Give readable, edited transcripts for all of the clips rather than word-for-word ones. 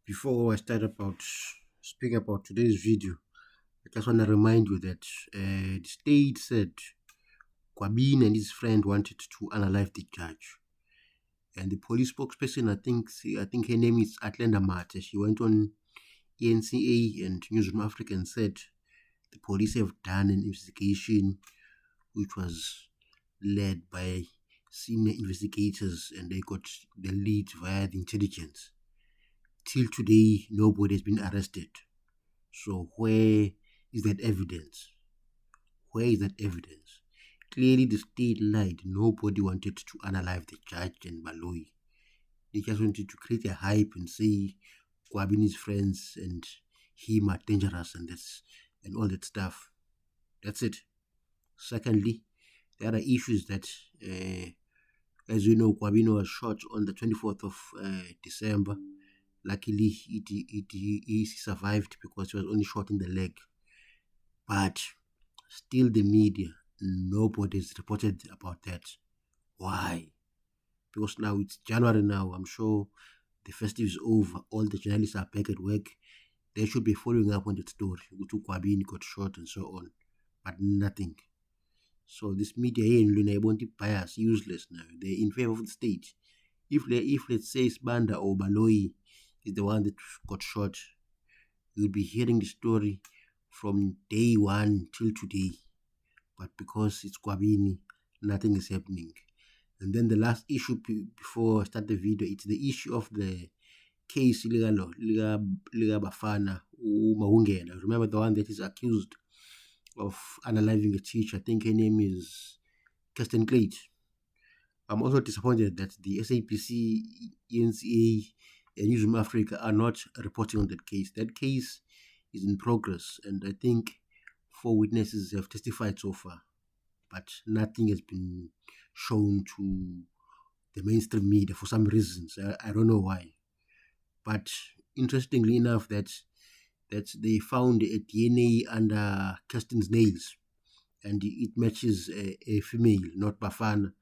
Before I start about speaking about today's video, I just want to remind you that the state said Kwabin and his friend wanted to unalive the judge, and the police spokesperson, I think her name is Atlanta Mate. She went on ENCA and Newsroom Africa and said the police have done an investigation which was led by senior investigators, and they got the lead via the intelligence. Till today, nobody has been arrested. So where is that evidence? Where is that evidence? Clearly, the state lied. Nobody wanted to unalive the judge and Baloyi. They just wanted to create a hype and say Kwabini's friends and him are dangerous and all that stuff. That's it. Secondly, there are issues that, as you know, Kwabino was shot on the 24th of December. Luckily, he survived because he was only shot in the leg. But still, the media, nobody's reported about that. Why? Because now it's January now. I'm sure the festive is over. All the journalists are back at work. They should be following up on that story. Utu Kwabini got shot and so on. But nothing. So this media here in Luna won't bias, useless now. They're in favor of the state. If let's say Sbanda or Baloyi is the one that got shot, you'll be hearing the story from day one till today. But because it's Kwabini, nothing is happening. And then the last issue before I start the video, it's the issue of the case Liga Bafana Mahungela. Remember the one that is accused of unaliving a teacher? I think her name is Kirsten Clate. I'm also disappointed that the SAPC, ENCA, and Newsroom Africa are not reporting on that case. That case is in progress, and I think 4 witnesses have testified so far, but nothing has been shown to the mainstream media for some reasons. I don't know why. But interestingly enough, that they found a DNA under Kirsten's nails, and it matches a female, not Bafana.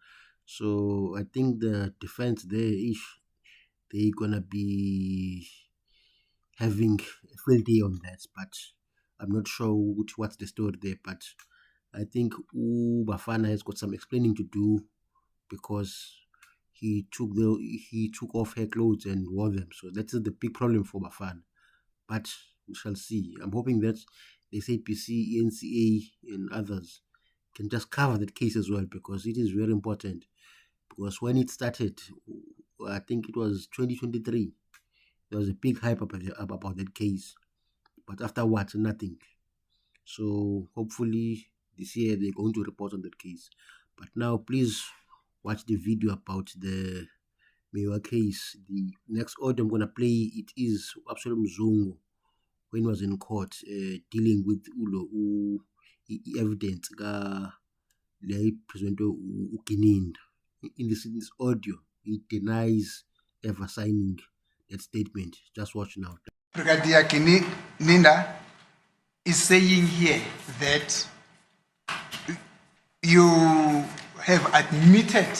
So I think the defense there is they're gonna be having a field day on that, but I'm not sure what's the story there. But I think Bafana has got some explaining to do because he took off her clothes and wore them. So that's the big problem for Bafana. But we shall see. I'm hoping that the SAPC, NCA, and others can just cover that case as well, because it is very important. Because when it started, I think it was 2023, there was a big hype about that case. But afterwards, nothing. So hopefully this year they're going to report on that case. But now please watch the video about the Mewa case. The next audio I'm going to play, it is Absalom Zungu when he was in court dealing with evidence ka le president uGininda. In this audio, he denies ever signing that statement. Just watch now. Brigadier Ninda is saying here that you have admitted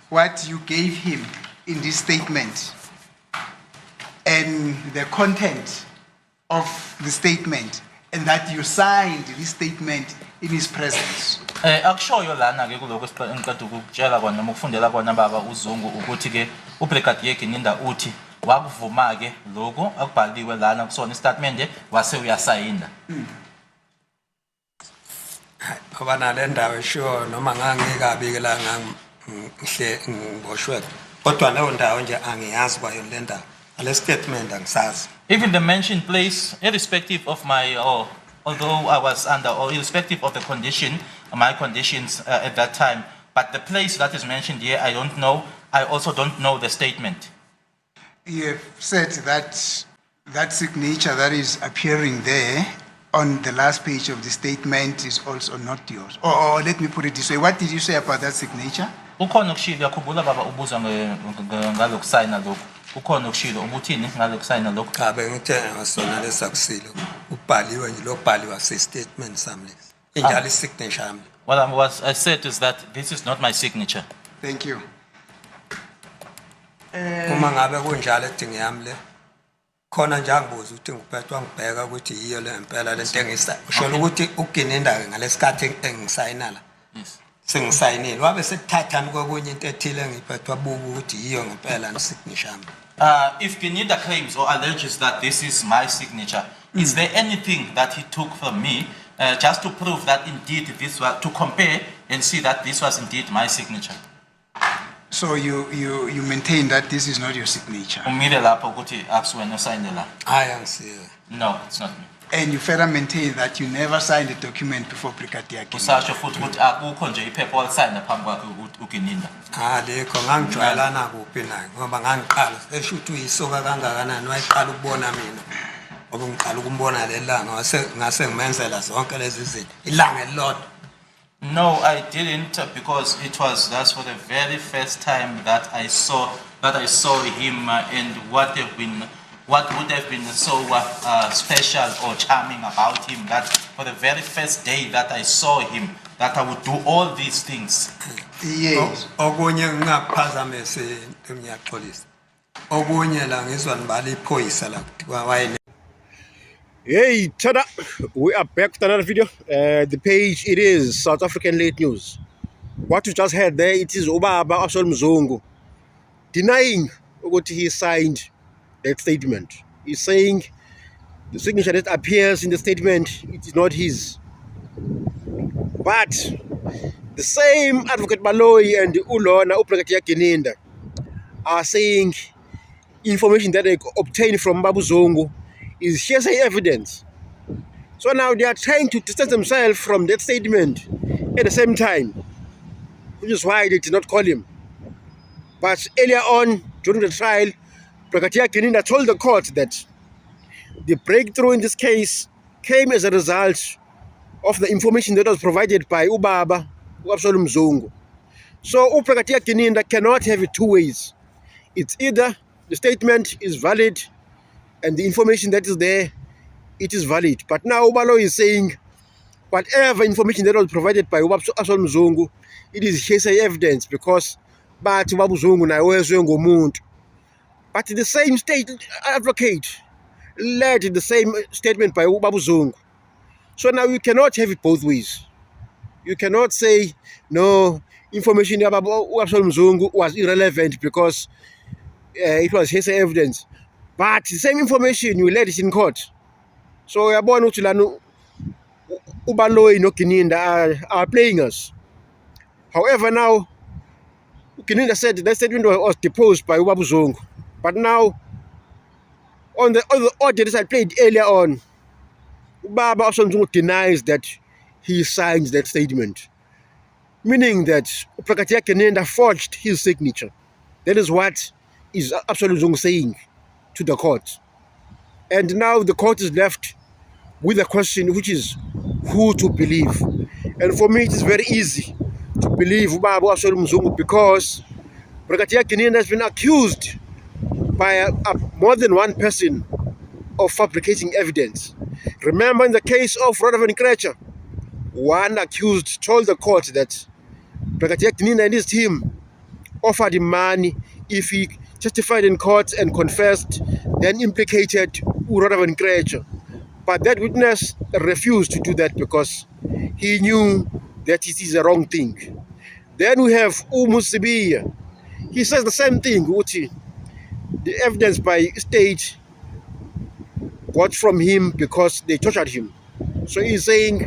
what you gave him in this statement and the content of the statement, and that you signed this statement in his presence. Akushoyo lana ke kuloko engicela ukukutshela kona noma ukufundela kona baba uZungu ukuthi ke uBrigadier Gininda uthi wakuvuma ke lokho akubhaliwe lana kusona istatement wase uyasayina. Abana le ndawo sure noma ngangikabi ke la ngihle ngiboshwe kodwa leyo ndawo nje angiyazi kwayo le ndawo ale statement angisazi. Even the mentioned place, irrespective of my although I was under or irrespective of the condition, my conditions at that time, but the place that is mentioned here, I don't know. I also don't know the statement. You have said that that signature that is appearing there on the last page of the statement is also not yours. Or let me put it this way. What did you say about that signature? Ukhona ukushilo yakhumbula baba ubuza ngalokusayina lokho. Ukhona ukushilo ubuthini ngalokusayina lokho. Cha bengithe ngasona lesakusilo. Ubhaliwe nje lo bhaliwa wase statement sami lesi. Injalo signature yami. What I said is that this is not my signature. Thank you. Uma ngabe kunjalo edinge yami le khona nje angibuza ukuthi ngiphethwa ngibheka ukuthi yiyo le mpela lento engisa usho ukuthi uGininda ke ngalesikhathi engisayina la Yes. sengisayinile wabe sekuthathani kokunye into ethile ngiphethwa buku ukuthi yiyo ngempela nesignature yami. If Gininda claims or alleges that this is my signature, is there anything that he took from me just to prove that indeed this was, to compare and see that this was indeed my signature? So you maintain that this is not your signature. Umile lapho ukuthi akusiwena osayine la. Hayi angisiyo. No, it's not me. And you further maintain that you never signed a document before Brigadier Gininda. Usasho futhi ukuthi akukho nje iphepha olisayina phambi kwakhe uGininda. Lekho ngangijwayelana kuphi naye ngoba ngangiqala esho ukuthi uyisuka kangakanani wayiqala ukubona mina. Ngoba ngiqala ukumbona lelanga ngase ngimenzela zonke lezi zinto ilanga elilodwa. No, I didn't because that's for the very first time that I saw him and what would have been so special or charming about him that for the very first day that I saw him that I would do all these things. Yes. Okunye ngingakuphazamise ngiyaxolisa. Okunye la ngizwa nibala iphoyisa la kuthiwa wayene. Hey, tada! We are back with another video. The page, it is South African Late News. What you just heard there, it is Ubaba Absol Mzungu denying what he signed that statement. He's saying the signature that appears in the statement, it is not his. But the same Advocate Baloyi and Ulona Brigadier Gininda are saying information that they obtained from Babu Zongo is hearsay evidence. So now they are trying to distance themselves from that statement at the same time, which is why they did not call him. But earlier on, during the trial, Brigadier Gininda told the court that the breakthrough in this case came as a result of the information that was provided by Ubaba Absol Mzungu. So Brigadier Gininda cannot have it two ways. It's either the statement is valid and the information that is there, it is valid. But now Ubalo is saying whatever information that was provided by Absol Mzungu, it is hearsay evidence because but Babu Zungu na wezwe ngomuntu. But the same state advocate led the same statement by Babu Zungu. So now you cannot have it both ways. You cannot say no, information about Absol Mzungu was irrelevant because it was hearsay evidence. But the same information you led it in court. So yabona ukuthi lana uBaloyi no Gininda are playing us. However, now Gininda said that statement was deposed by Babu Zongo. But now on the audio that I played earlier on, Ubaba Absol Mzungu denies that he signed that statement, meaning that Brigadier Gininda forged his signature. That is what is Absol Mzungu saying to the court. And now the court is left with a question, which is who to believe. And for me, it is very easy to believe Ubaba Absol Mzungu because Brigadier Gininda has been accused by more than one person of fabricating evidence. Remember in the case of Roderick Krecher, one accused told the court that Brigadier Gininda and his team offered him money if he testified in court and confessed, then implicated Roderick Krecher. But that witness refused to do that because he knew that it is a wrong thing. Then we have Sibiya. He says the same thing, Uti. The evidence by state got from him because they tortured him. So he's saying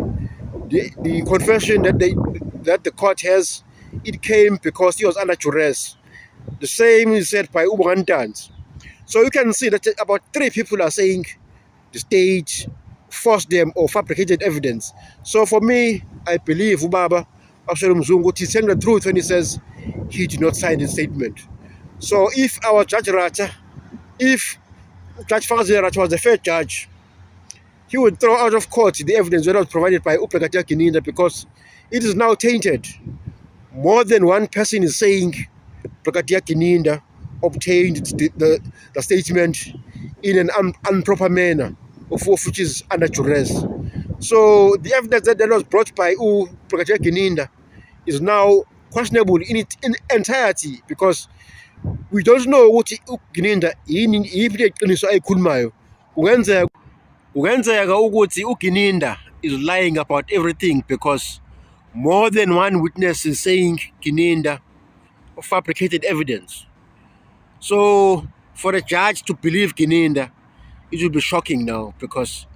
the confession that the court has, it came because he was under duress. The same is said by Ubangantans. So you can see that about 3 people are saying the state forced them or fabricated evidence. So for me, I believe Ubaba Absol Mzungu is telling the truth when he says he did not sign the statement. So if our Judge Racha, if Judge Fazil Racha was a fair judge, he would throw out of court the evidence that was provided by Brigadier Gininda because it is now tainted. More than one person is saying Brigadier Gininda obtained the statement in an improper manner, of which is under duress. So the evidence that was brought by Brigadier Gininda is now questionable in its entirety because we don't know what Gininda iqiniso ayikhulumayo kungenzeka ukuthi uGininda is lying about everything because more than one witness is saying Gininda fabricated evidence. So for a judge to believe Gininda, it will be shocking now because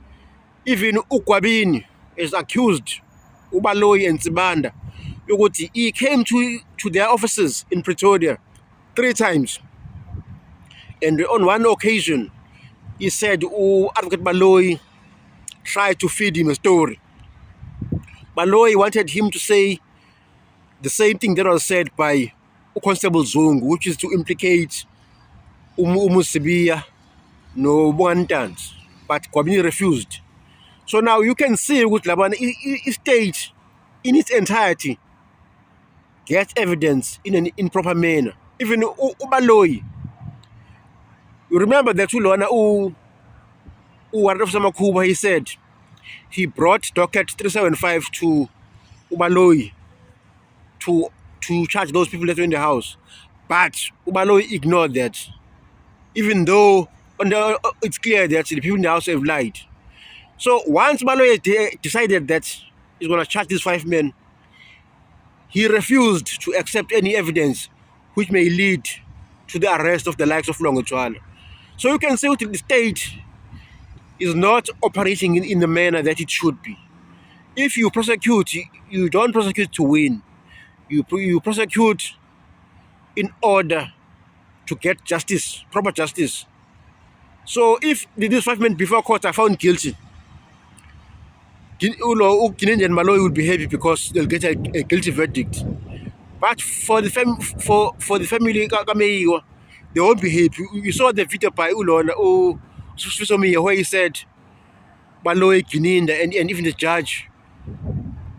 even uGwabini is accused, Ubaloyi and Sibanda, ukuthi he came to their offices in Pretoria 3 times. And on one occasion, he said Advocate Baloyi tried to feed him a story. Baloyi wanted him to say the same thing that was said by Constable Zungu, which is to implicate Umusibia no Bongantans, but Gwabini refused. So now you can see with Labana state in its entirety gets evidence in an improper manner. Even Ubaloyi, you remember that Ulona Makuba, he said he brought docket 375 to Ubaloyi to charge those people that were in the house. But Ubaloyi ignored that. Even though it's clear that the people in the house have lied. So once Ubaloyi decided that he's going to charge these 5 men, he refused to accept any evidence which may lead to the arrest of the likes of Longotwala. So you can say that the state is not operating in the manner that it should be. If you prosecute, you don't prosecute to win. You prosecute in order to get justice, proper justice. So if these 5 men before court are found guilty, Gininda and Baloyi will be happy because they'll get a guilty verdict. But for the family, they won't be happy. You saw the video by Ulona where he said Baloyi, Gininda, and even the judge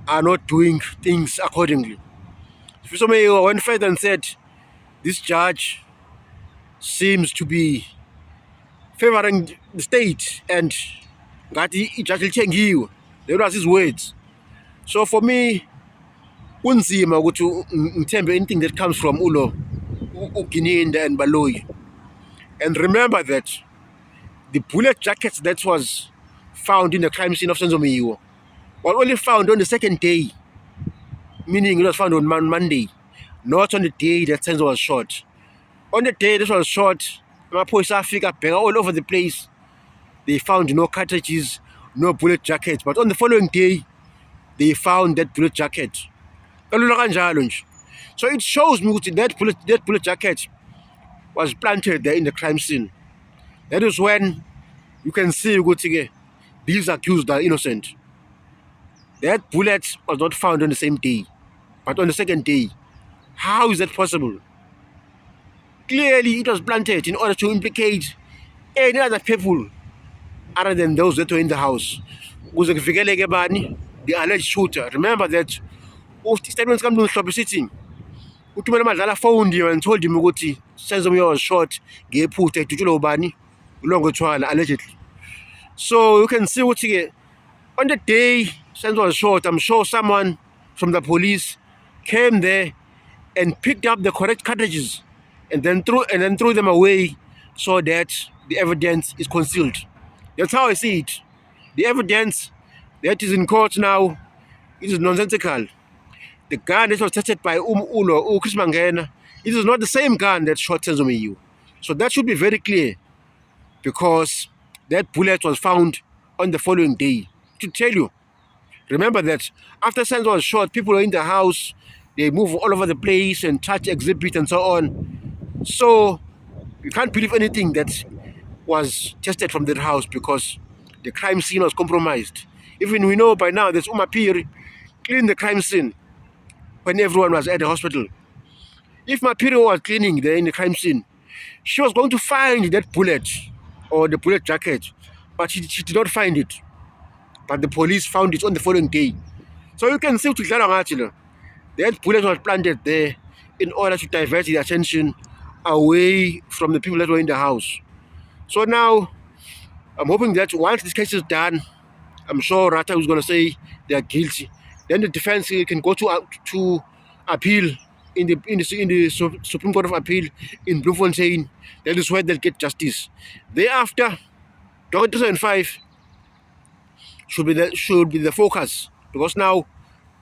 are not doing things accordingly. Fisomeyiwa went further and said this judge seems to be favoring the state and ngathi ijudge lithengiwe. Those are his words. So for me, kunzima ukuthi ngithembe anything that comes from Gininda and Baloyi. And remember that the bullet jackets that was found in the crime scene of Senzomiyiwa were only found on the 2nd day, meaning it was found on Monday, not on the day that Senzo was shot. On the day this was shot, amaphoyisa afika bheka all over the place. They found no cartridges, no bullet jackets. But on the following day, they found that bullet jacket. So it shows me that bullet jacket was planted there in the crime scene. That is when you can see these accused are innocent. That bullet was not found on the same day, but on the 2nd day. How is that possible? Clearly, it was planted in order to implicate any other people other than those that were in the house. The alleged shooter. Remember that statements come to Mhlope sitting. Utumela Madlala phoned him and told him ukuthi Senzomiyiwa was shot ngephutha edutyulwa ubani uLongotwala allegedly. So you can see ukuthi on the day Senzo was shot, I'm sure someone from the police came there and picked up the correct cartridges and then threw them away so that the evidence is concealed. That's how I see it. The evidence that is in court now is nonsensical. The gun that was tested by Chris Mangena, it is not the same gun that shot Senzomiyiwa. So that should be very clear because that bullet was found on the following day. To tell you, remember that after Senzo was shot, people were in the house, they move all over the place and touch exhibit and so on. So you can't believe anything that was tested from that house because the crime scene was compromised. Even we know by now there's Umapiri cleaned the crime scene when everyone was at the hospital. If Mapiri was cleaning there in the crime scene, she was going to find that bullet or the bullet jacket, but she did not find it. But the police found it on the following day. So you can see that bullet was planted there in order to divert the attention away from the people that were in the house. So now, I'm hoping that once this case is done, I'm sure Rata is going to say they are guilty. Then the defense can go to appeal in the Supreme Court of Appeal in Bloemfontein. That is where they'll get justice. Thereafter, Docket 2005 should be the focus, because now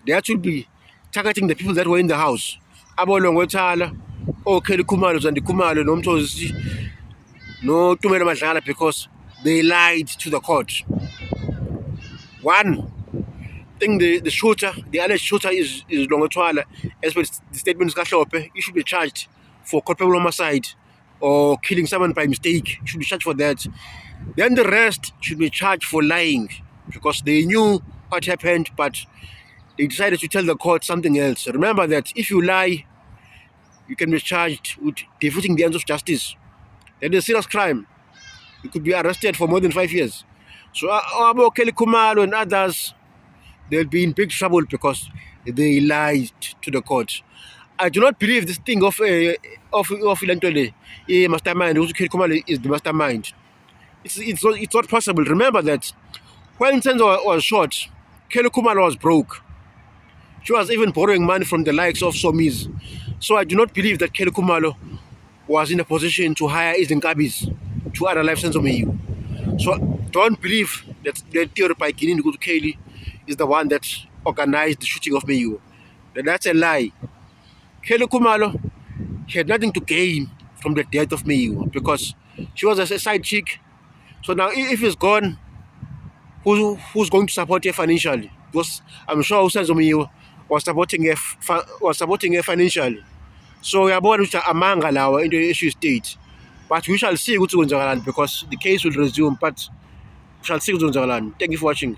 they actually be targeting the people that were in the house. Abolongo Thala, Kelly Khumalo, and the Khumalo, no Tumelo Madlala, because they lied to the court. One thing, the shooter, the alleged shooter is Longo Thala. As per the statement, he should be charged for culpable homicide or killing someone by mistake. He should be charged for that. Then the rest should be charged for lying, because they knew what happened, but they decided to tell the court something else. Remember that if you lie, you can be charged with defeating the ends of justice. That is a serious crime. You could be arrested for more than 5 years. So about Kelly Khumalo and others, they'll be in big trouble because they lied to the court. I do not believe this thing of Ilantole, mastermind, Kelly Khumalo is the mastermind. It's not possible. Remember that when Senzo was shot, Kelly Khumalo was broke. She was even borrowing money from the likes of Somiz. So I do not believe that Kelly Khumalo was in a position to hire Izinkabis to add a life Senzo Meyiwe. So don't believe that the theory by Guinea to Kelly is the one that organized the shooting of Meyiwe. That's a lie. Kelly Khumalo had nothing to gain from the death of Meyiwe, because she was a side chick. So now if he's gone, who's going to support her financially? Because I'm sure Senzo Meyiwe was supporting her financially. So we are born with amanga now in the issue state. But we shall see what's going on, because the case will resume. But we shall see what's going on. Thank you for watching.